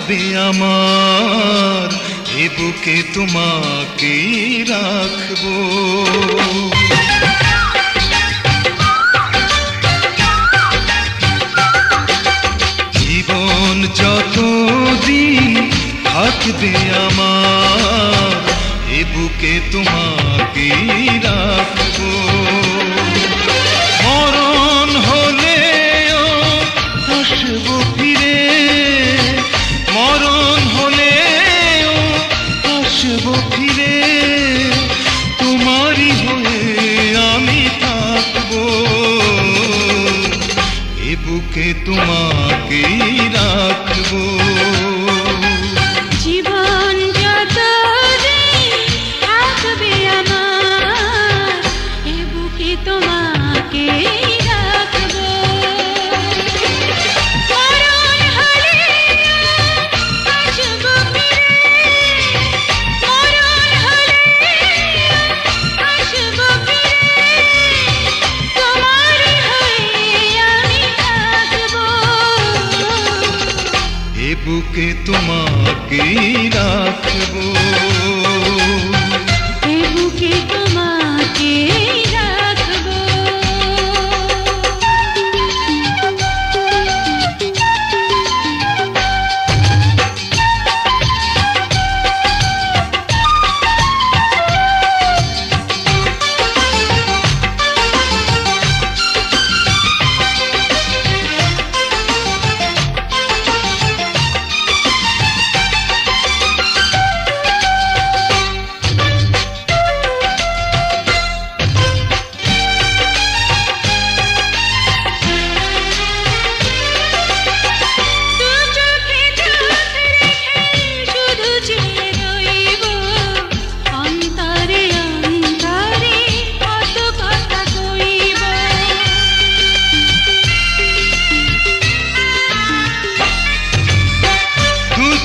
থাকবে আমার, এ বুকে তোমাকেই রাখবো। জীবন যতদিন থাকবে আমার, এ বুকে তোমাকেই রাখবো। মরণ হলেও আসবো ফিরে, মরণ হলেও আসবো ফিরে, তোমারই হয়ে আমি থাকবো। এ বুকে তোমাকেই রাখবো। জীবন যতদিন থাকবে আমার, এ বুকে তোমাকেই রাখবো। মরণ হলেও আসবো ফিরে, মরণ হলেও আসবো ফিরে, তোমারই হয়ে আমি থাকবো। এ বুকে তোমাকেই রাখবো। এ বুকে তোমাকেই রাখবো।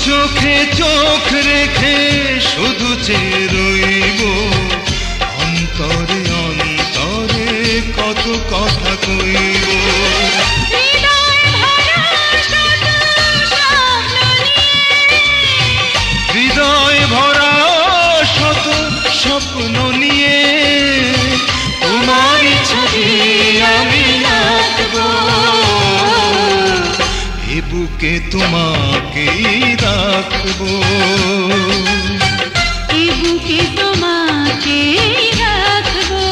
চোখে চোখ রেখে শুধু চেয়ে রইব, অন্তরে অন্তরে কত কথা কইব। হৃদয় ভরা শত স্বপ্ন নিয়ে তোমারই ছবি আমি আঁকবো। এ বুকে তোমাকেই রাখবো। এ বুকে তোমাকেই রাখবো।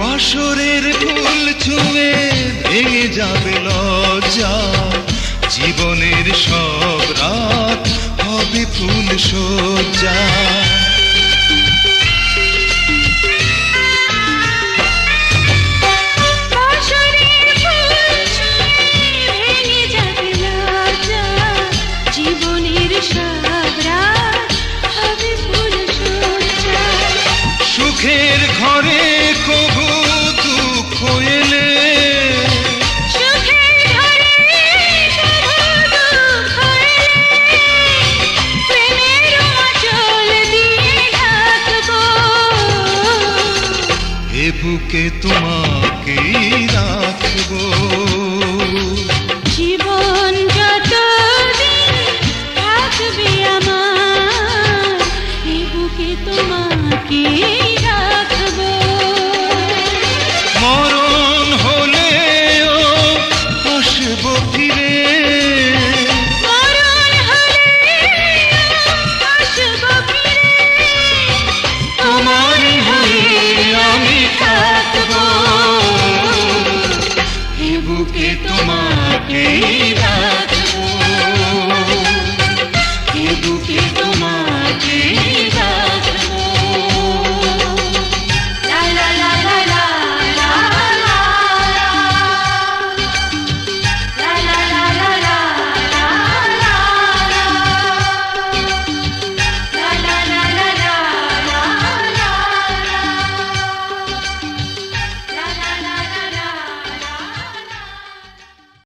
বাসরের ফুল ছুঁয়ে ভেঙে যাবে লজ্জা, জীবনের সব রাত হবে ফুল সজ্জা। বাসরের ফুল ছুঁয়ে ভেঙে যাবে লজ্জা, জীবনের সব রাত হবে ফুল সজ্জা। সুখের ঘরে কবু দুঃখ এলে, সুখের ঘরে কবু দুঃখ এলে, প্রেমের আঁচল দিয়ে ঢাকবো। এ বুকে তোমাকেই রাখবো। জীবন যতদিন থাকবে আমার, এ বুকে তোমাকেই রাখবো। মরণ হলেও আসবো ফিরে, মরণ হলেও আসবো ফিরে, তোমারই হয়ে আমি থাকবো। এ বুকে তোমাকেই রাখবো।